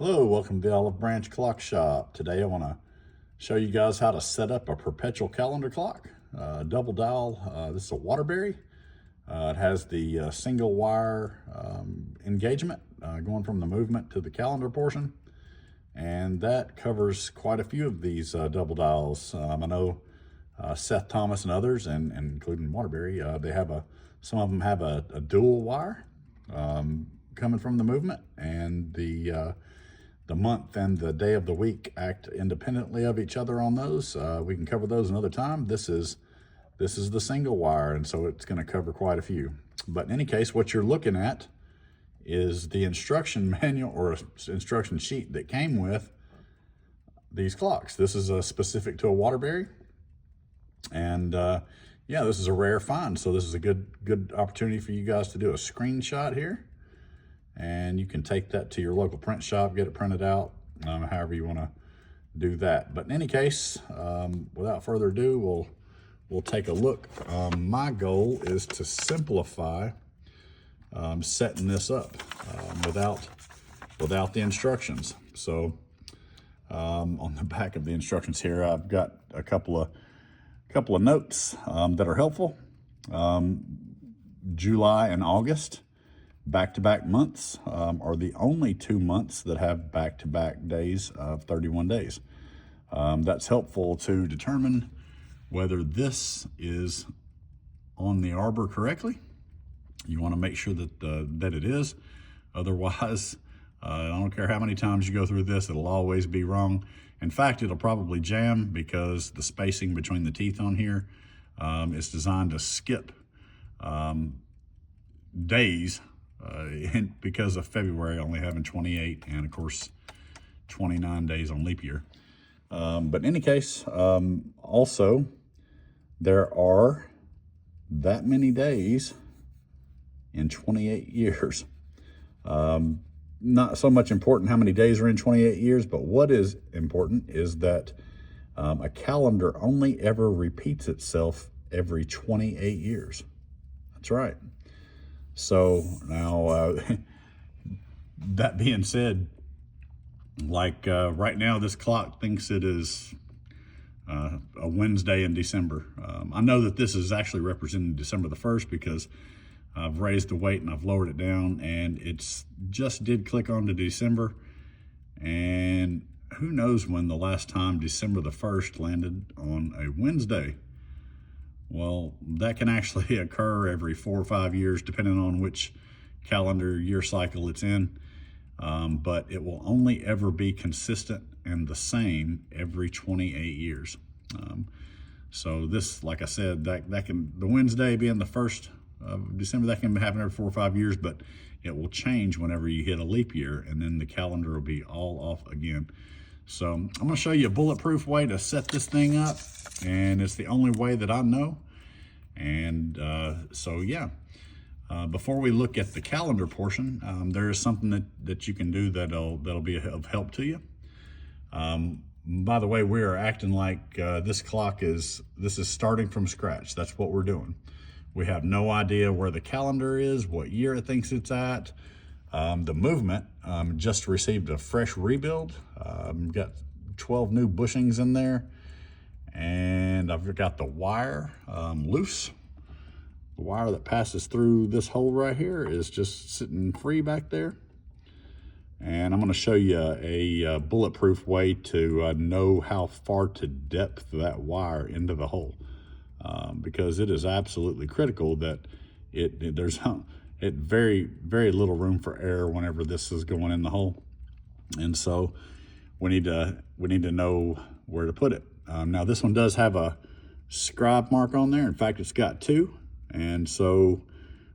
Hello, welcome to the Olive Branch Clock Shop. Today I want to show you guys how to set up a perpetual calendar clock. Double dial, this is a Waterbury. It has the single wire engagement going from the movement to the calendar portion. And that covers quite a few of these double dials. I know Seth Thomas and others, and including Waterbury, some of them have a dual wire coming from the movement, and the month and the day of the week act independently of each other on those. We can cover those another time. This is the single wire, and so it's going to cover quite a few. But in any case, what you're looking at is the instruction manual or instruction sheet that came with these clocks. This is specific to a Waterbury, and yeah, this is a rare find. So this is a good opportunity for you guys to do a screenshot here. And you can take that to your local print shop, get it printed out, however you want to do that. But in any case, without further ado, we'll take a look. My goal is to simplify setting this up without the instructions. So on the back of the instructions here, I've got a couple of notes that are helpful. July and August, back-to-back months, are the only 2 months that have back-to-back days of 31 days. That's helpful to determine whether this is on the arbor correctly. You want to make sure that it is. Otherwise, I don't care how many times you go through this, it'll always be wrong. In fact, it'll probably jam because the spacing between the teeth on here is designed to skip days because of February only having 28 and of course 29 days on leap year. But in any case, also there are that many days in 28 years. Not so much important how many days are in 28 years, but what is important is that a calendar only ever repeats itself every 28 years. That's right. So now, that being said, like right now, this clock thinks it is a Wednesday in December. I know that this is actually representing December the 1st because I've raised the weight and I've lowered it down, and it's just did click on to December. And who knows when the last time December the 1st landed on a Wednesday. Well, that can actually occur every 4 or 5 years, depending on which calendar year cycle it's in. But it will only ever be consistent and the same every 28 years. So this, like I said, that can, the Wednesday being the 1st of December, that can happen every 4 or 5 years, but it will change whenever you hit a leap year, and then the calendar will be all off again. So I'm going to show you a bulletproof way to set this thing up, and it's the only way that I know. And so yeah, before we look at the calendar portion, there is something that you can do that'll be of help to you. By the way, we are acting like this is starting from scratch. That's what we're doing. We have no idea where the calendar is, what year it thinks it's at. The movement just received a fresh rebuild. Got 12 new bushings in there, and I've got the wire loose. The wire that passes through this hole right here is just sitting free back there. And I'm going to show you a bulletproof way to know how far to depth that wire into the hole, because it is absolutely critical that there's very little room for error whenever this is going in the hole. And so we need to know where to put it. Now this one does have a scribe mark on there. In fact, it's got 2. And so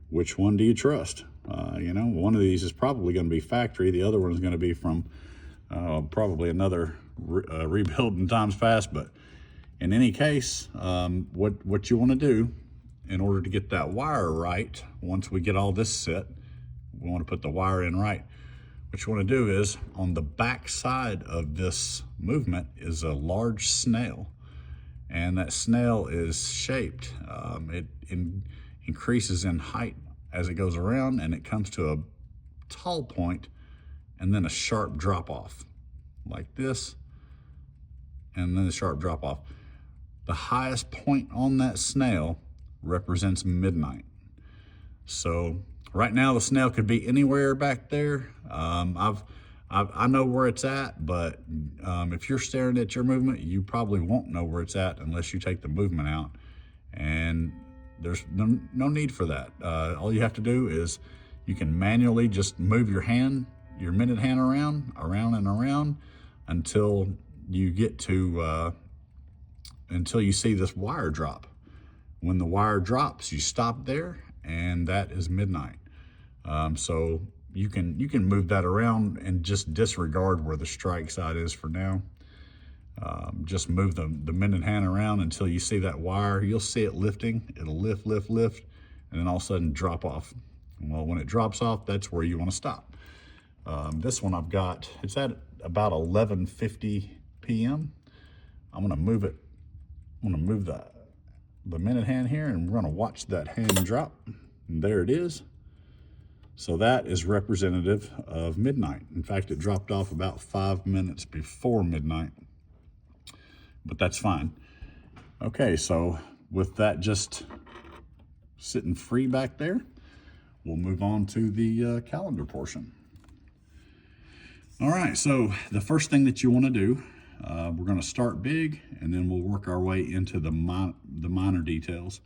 which one do you trust? You know, one of these is probably going to be factory. The other one is going to be from probably another rebuild in times past. But in any case, what you want to do in order to get that wire right, once we get all this set, we want to put the wire in right. What you want to do is, on the back side of this movement is a large snail, and that snail is shaped. It increases in height as it goes around, and it comes to a tall point and then a sharp drop off like this, and then a sharp drop off. The highest point on that snail represents midnight. So right now the snail could be anywhere back there. I know where it's at, but if you're staring at your movement, you probably won't know where it's at unless you take the movement out. And there's no need for that. All you have to do is you can manually just move your hand, your minute hand around and around until you get to, until you see this wire drop. When the wire drops, you stop there, and that is midnight. So you can move that around and just disregard where the strike side is for now. Just move the minute hand around until you see that wire. You'll see it lifting. It'll lift, lift, lift, and then all of a sudden drop off. Well, when it drops off, that's where you want to stop. This one I've got, it's at about 11:50 p.m. I'm gonna move it. I'm gonna move the minute hand here, and we're gonna watch that hand drop. And there it is. So that is representative of midnight. In fact, it dropped off about 5 minutes before midnight, but that's fine. Okay, so with that just sitting free back there, we'll move on to the calendar portion. All right, so the first thing that you want to do, we're going to start big, and then we'll work our way into the minor details.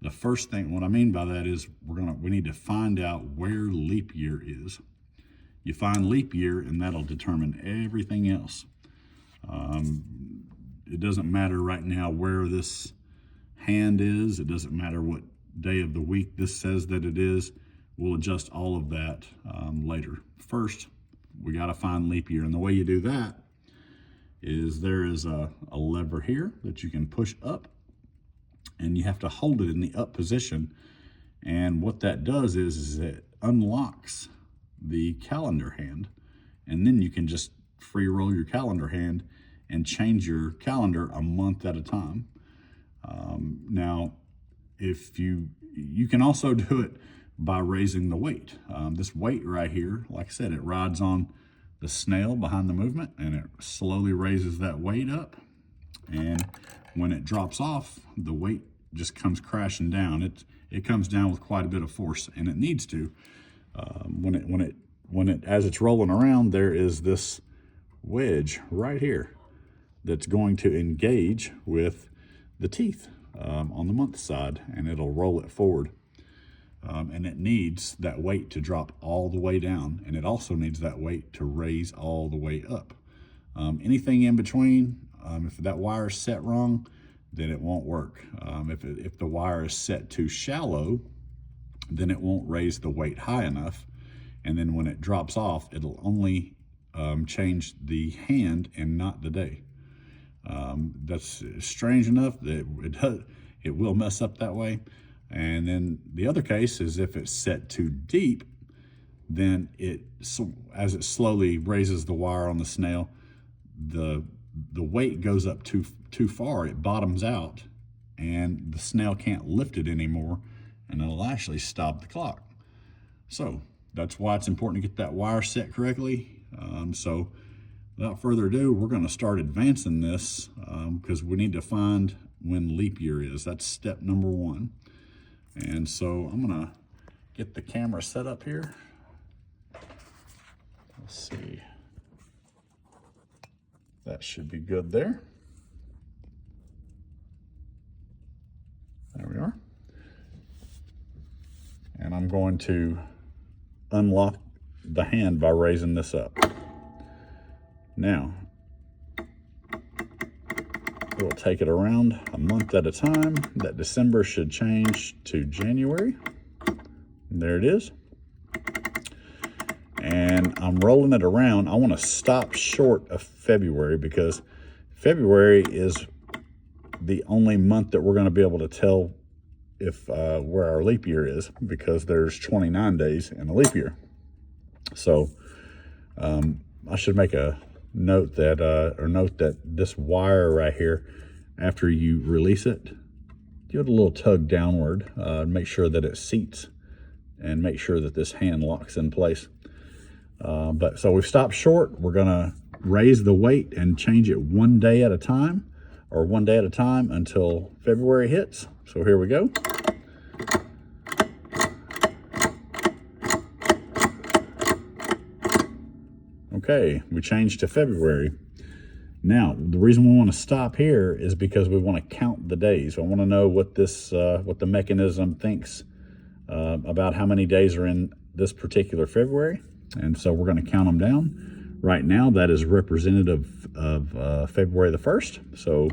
The first thing, what I mean by that is we need to find out where leap year is. You find leap year, and that'll determine everything else. It doesn't matter right now where this hand is. It doesn't matter what day of the week this says that it is. We'll adjust all of that later. First, we got to find leap year, and the way you do that is there is a lever here that you can push up, and you have to hold it in the up position. And what that does is it unlocks the calendar hand, and then you can just free roll your calendar hand and change your calendar a month at a time. Now, if you can also do it by raising the weight. This weight right here, like I said, it rides on the snail behind the movement, and it slowly raises that weight up. And when it drops off, the weight just comes crashing down. It comes down with quite a bit of force, and it needs to. As it's rolling around, there is this wedge right here that's going to engage with the teeth on the month side, and it'll roll it forward. And it needs that weight to drop all the way down, and it also needs that weight to raise all the way up. Anything in between, if that wire is set wrong, then it won't work. If the wire is set too shallow, then it won't raise the weight high enough, and then when it drops off, it'll only change the hand and not the day. That's strange enough that it will mess up that way. And then the other case is if it's set too deep, then as it slowly raises the wire on the snail, the weight goes up too far. It bottoms out, and the snail can't lift it anymore, and it'll actually stop the clock. So that's why it's important to get that wire set correctly. So without further ado, we're going to start advancing this because we need to find when leap year is. That's step number 1. And so I'm gonna get the camera set up here. Let's see. That should be good there. There we are. And I'm going to unlock the hand by raising this up. Now, we'll take it around a month at a time. That December should change to January. There it is. And I'm rolling it around. I want to stop short of February because February is the only month that we're going to be able to tell if where our leap year is, because there's 29 days in a leap year. So I should make a note that this wire right here, after you release it, give it a little tug downward, make sure that it seats, and make sure that this hand locks in place. But so we've stopped short. We're going to raise the weight and change it 1 day at a time, or 1 day at a time until February hits. So here we go. Okay, we changed to February. Now, the reason we want to stop here is because we want to count the days. I want to know what this, what the mechanism thinks about how many days are in this particular February. And so we're going to count them down. Right now, that is representative of February the 1st. So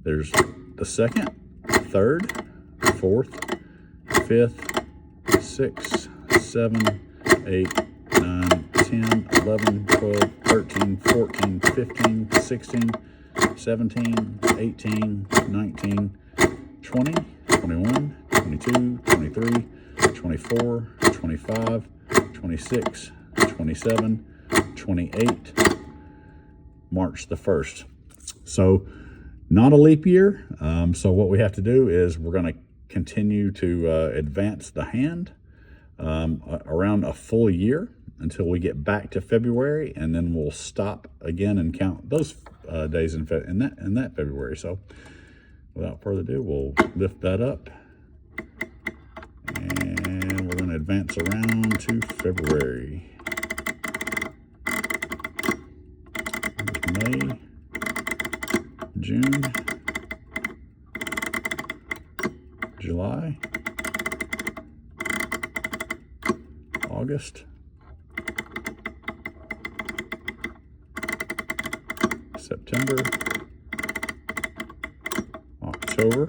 there's the 2nd, 3rd, 4th, 5th, 6th, 7th, 8th, 9, 10, 11, 12, 13, 14, 15, 16, 17, 18, 19, 20, 21, 22, 23, 24, 25, 26, 27, 28, March the 1st. So not a leap year. So what we have to do is we're going to continue to advance the hand around a full year until we get back to February, and then we'll stop again and count those days in that February. So without further ado, we'll lift that up, and we're going to advance around to February. There's May, June, July, August, September, October,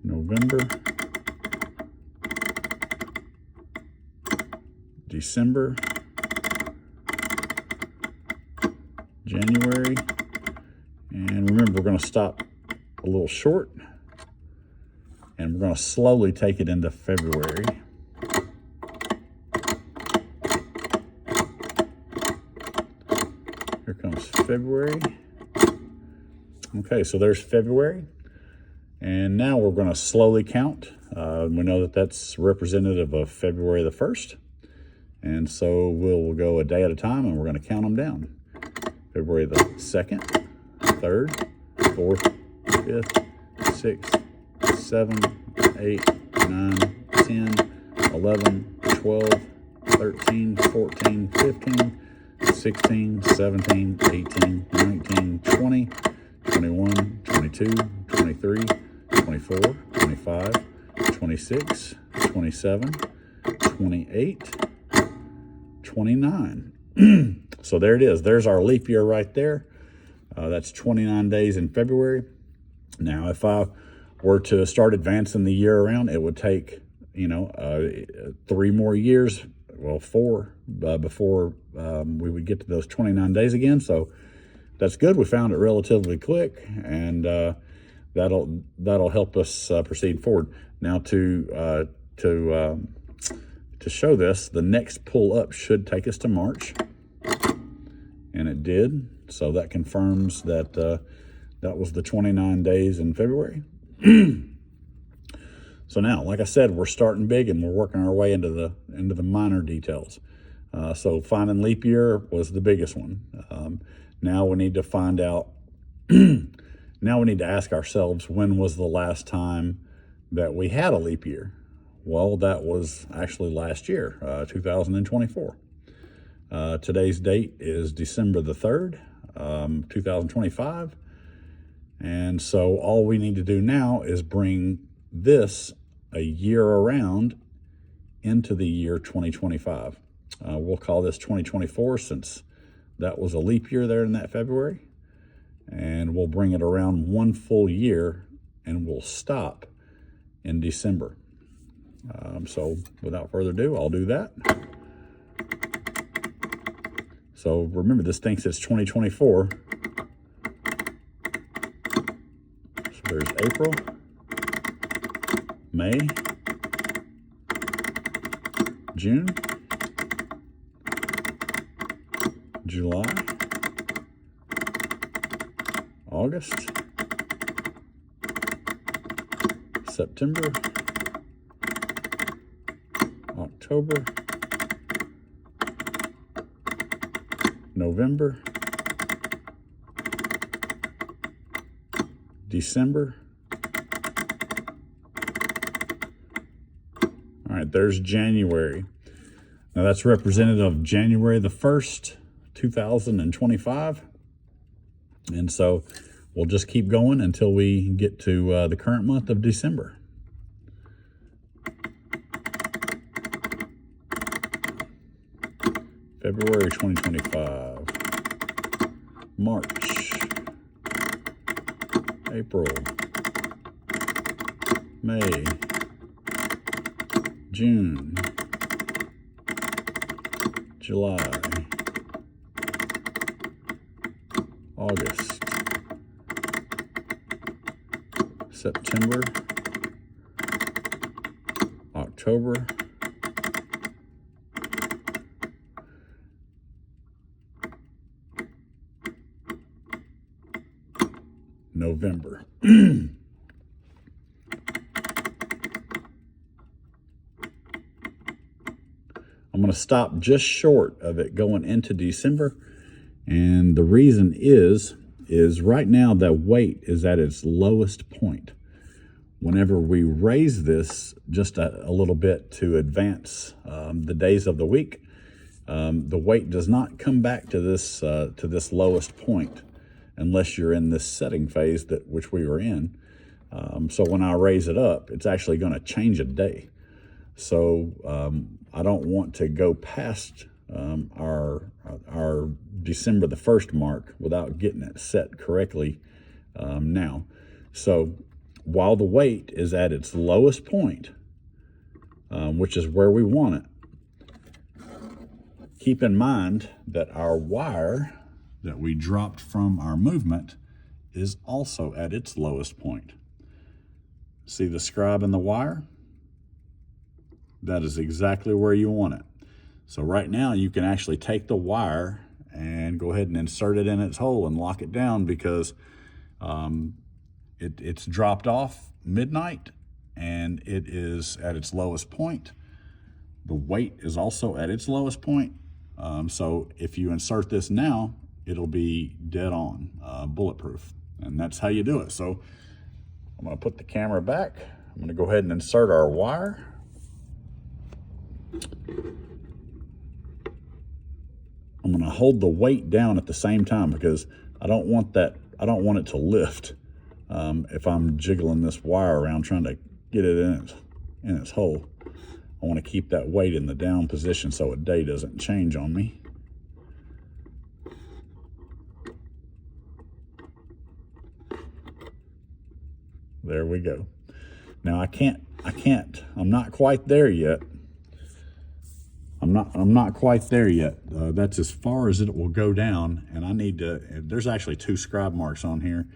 November, December, January, and remember, we're going to stop a little short, and we're going to slowly take it into February. Here comes February. Okay, so there's February. And now we're going to slowly count. We know that that's representative of February the 1st. And so we'll go a day at a time, and we're going to count them down. February the 2nd, 3rd, 4th, 5th, 6th, 7th, 8th, 9, 10, 11, 12, 13, 14, 15, 16, 17, 18, 19, 20, 21, 22, 23, 24, 25, 26, 27, 28, 29. So there it is. There's our leap year right there. That's 29 days in February. Now, if I were to start advancing the year around, it would take, 3 more years, well, 4, before we would get to those 29 days again. So that's good. We found it relatively quick, and that'll help us proceed forward. Now, to show this, the next pull up should take us to March, and it did. So that confirms that that was the 29 days in February. So now, like I said, we're starting big, and we're working our way into the minor details. So finding leap year was the biggest one. Now we need to find out. Now we need to ask ourselves, when was the last time that we had a leap year? Well, that was actually last year, 2024. Today's date is December the 3rd, 2025. And so all we need to do now is bring this a year around into the year 2025. We'll call this 2024 since that was a leap year there in that February. And we'll bring it around 1 full year, and we'll stop in December. So without further ado, I'll do that. So remember, this thinks it's 2024. So there's April, May, June, July, August, September, October, November, December. All right, there's January. Now that's representative of January the 1st, 2025. And so we'll just keep going until we get to the current month of December. February 2025, March, April, May, June, July, August, September, October, November. I'm going to stop just short of it going into December. And the reason is right now the weight is at its lowest point. Whenever we raise this just a little bit to advance the days of the week, the weight does not come back to this lowest point unless you're in this setting phase which we were in. So when I raise it up, it's actually going to change a day. So I don't want to go past our December the 1st mark without getting it set correctly now. So while the weight is at its lowest point, which is where we want it, keep in mind that our wire that we dropped from our movement is also at its lowest point. See the scribe in the wire? That is exactly where you want it. So right now you can actually take the wire and go ahead and insert it in its hole and lock it down, because it's dropped off midnight and it is at its lowest point. The weight is also at its lowest point. So if you insert this now, it'll be dead on, bulletproof. And that's how you do it. So I'm going to put the camera back. I'm going to go ahead and insert our wire. I'm going to hold the weight down at the same time because I don't want it to lift if I'm jiggling this wire around trying to get it in its hole. I want to keep that weight in the down position so a day doesn't change on me. There we go. Now I'm not quite there yet. I'm not quite there yet. That's as far as it will go down, and I need to, there's actually 2 scribe marks on here.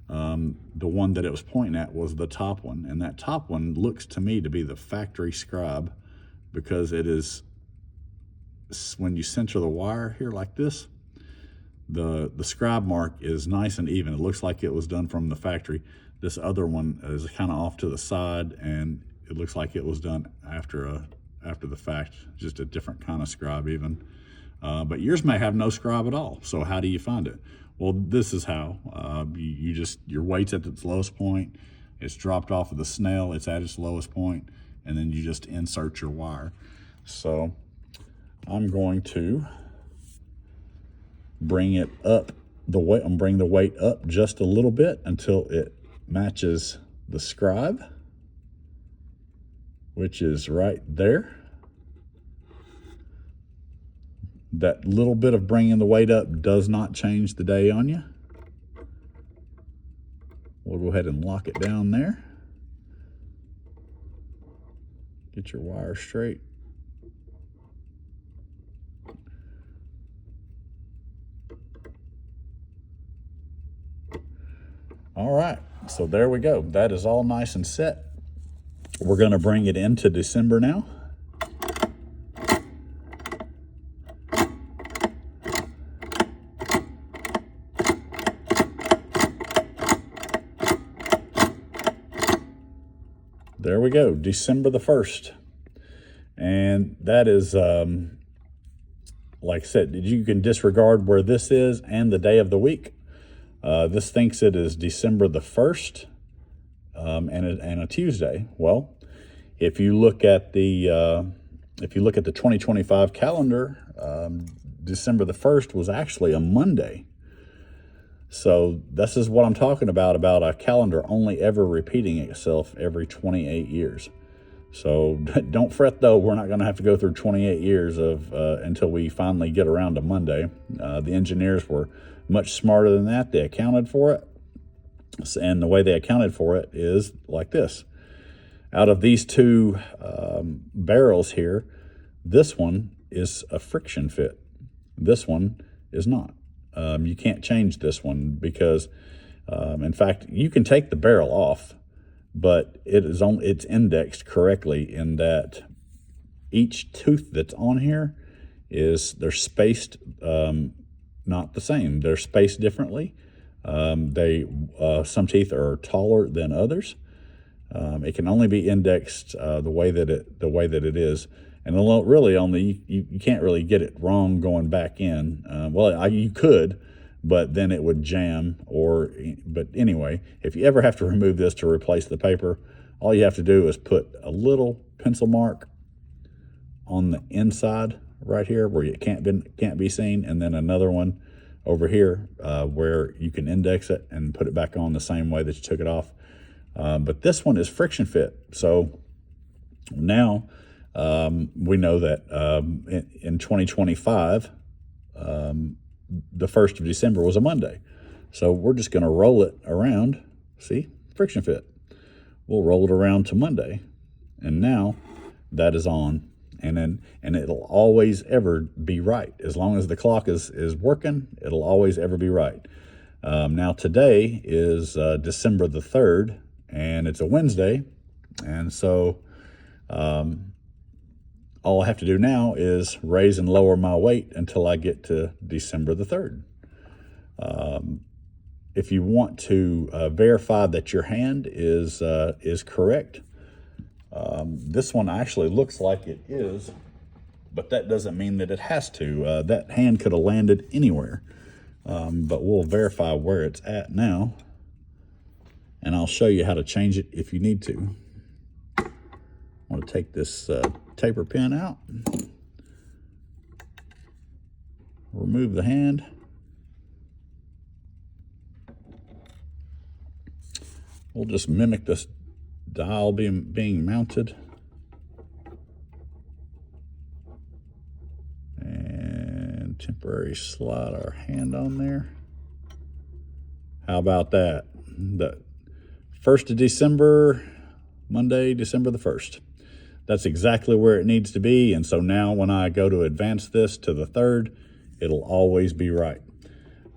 The one that it was pointing at was the top one, and that top one looks to me to be the factory scribe, because it is, when you center the wire here like this, the scribe mark is nice and even. It looks like it was done from the factory. This other one is kind of off to the side, and it looks like it was done after the fact, just a different kind of scribe even. But yours may have no scribe at all. So how do you find it? Well, this is how. Your weight's at its lowest point. It's dropped off of the snail. It's at its lowest point, and then you just insert your wire. So I'm going to bring it up the weight. I'm bring the weight up just a little bit until it matches the scribe, which is right there. That little bit of bringing the weight up does not change the day on you. We'll go ahead and lock it down there. Get your wire straight. All right, so there we go. That is all nice and set. We're going to bring it into December now. There we go, December the 1st. And that is like I said, you can disregard where this is and the day of the week. This thinks it is December the 1st and a Tuesday. Well, if you look at the 2025 calendar, December the 1st was actually a Monday. So this is what I'm talking about a calendar only ever repeating itself every 28 years. So don't fret, though. We're not going to have to go through 28 years until we finally get around to Monday. The engineers were much smarter than that. They accounted for it. And the way they accounted for it is like this. Out of these two barrels here, this one is a friction fit. This one is not. You can't change this one because, in fact, you can take the barrel off, but it's indexed correctly in that each tooth that's on here they're spaced not the same. They're spaced differently. Some teeth are taller than others. It can only be indexed the way that it is, and really only you can't really get it wrong going back in. You could, but then it would jam. But anyway, if you ever have to remove this to replace the paper, all you have to do is put a little pencil mark on the inside right here where it can't be seen, and then another one over here where you can index it and put it back on the same way that you took it off. But this one is friction fit. So now we know that in 2025, the 1st of December was a Monday. So we're just going to roll it around. See, friction fit. We'll roll it around to Monday. And now that is on. And it'll always ever be right. As long as the clock is working, it'll always ever be right. Now today is December the 3rd, and it's a Wednesday. And so all I have to do now is raise and lower my weight until I get to December the 3rd. If you want to verify that your hand is correct, this one actually looks like it is, but that doesn't mean that it has to. That hand could have landed anywhere, but we'll verify where it's at now, and I'll show you how to change it if you need to. I want to take this taper pin out, remove the hand. We'll just mimic this dial being mounted, and temporary slide our hand on there. How about that? The 1st of December, Monday, December the 1st. That's exactly where it needs to be. And so now when I go to advance this to the 3rd, it'll always be right.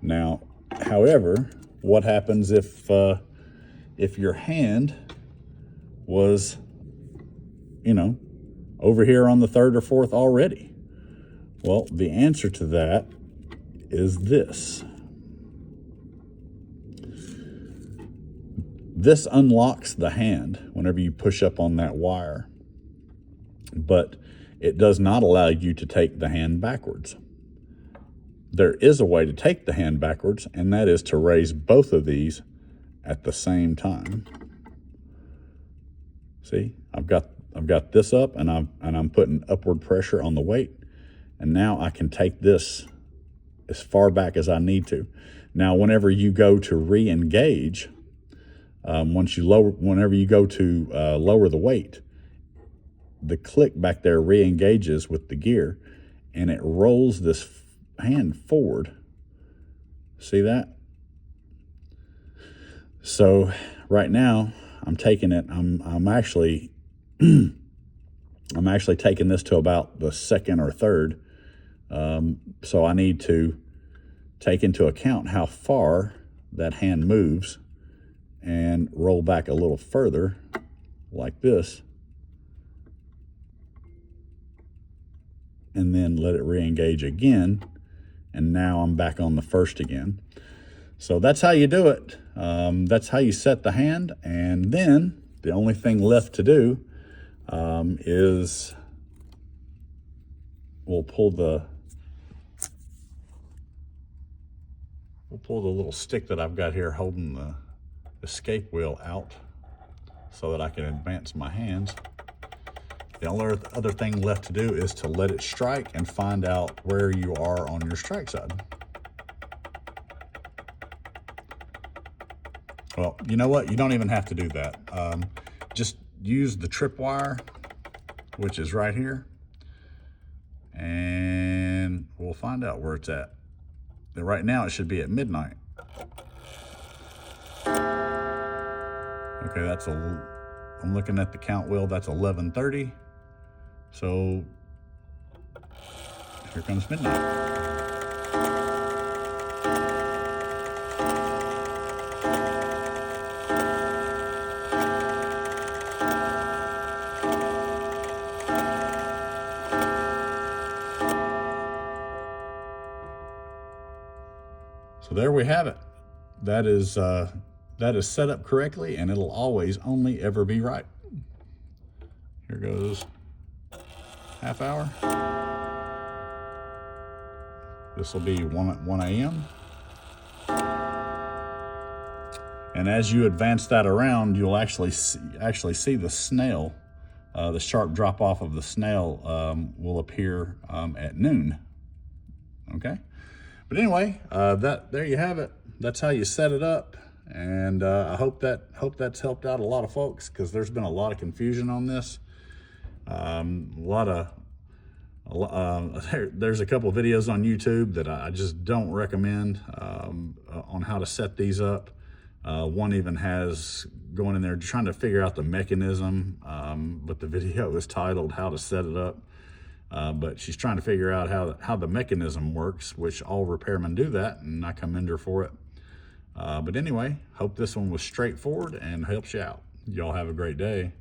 Now, however, what happens if your hand was, over here on the 3rd or 4th already? Well, the answer to that is this. This unlocks the hand whenever you push up on that wire, but it does not allow you to take the hand backwards. There is a way to take the hand backwards, and that is to raise both of these at the same time. See, I've got this up, and I'm putting upward pressure on the weight, and now I can take this as far back as I need to. Now, whenever you go to re-engage, whenever you go to lower the weight, the click back there re-engages with the gear, and it rolls this hand forward. See that? So right now I'm taking it. I'm actually taking this to about the 2nd or 3rd. So I need to take into account how far that hand moves and roll back a little further like this, and then let it re-engage again, and now I'm back on the 1st again. So that's how you do it. That's how you set the hand, and then the only thing left to do is we'll pull the We'll pull the little stick that I've got here holding the escape wheel out so that I can advance my hands. The only other thing left to do is to let it strike and find out where you are on your strike side. Well, you know what? You don't even have to do that. Just use the tripwire, which is right here, and we'll find out where it's at. And right now, it should be at midnight. Okay, I'm looking at the count wheel, that's 11:30. So here comes midnight. So there we have it. That is set up correctly, and it'll always only ever be right. Here goes half hour. This will be 1 a.m. And as you advance that around, you'll actually see the snail. The sharp drop off of the snail will appear at noon. Okay. But anyway, there you have it. That's how you set it up, and I hope that's helped out a lot of folks, because there's been a lot of confusion on this. There's a couple of videos on YouTube that I just don't recommend on how to set these up. One even has going in there trying to figure out the mechanism, but the video is titled "How to Set It Up." But she's trying to figure out how the mechanism works, which all repairmen do that, and I commend her for it. But anyway, hope this one was straightforward and helps you out. Y'all have a great day.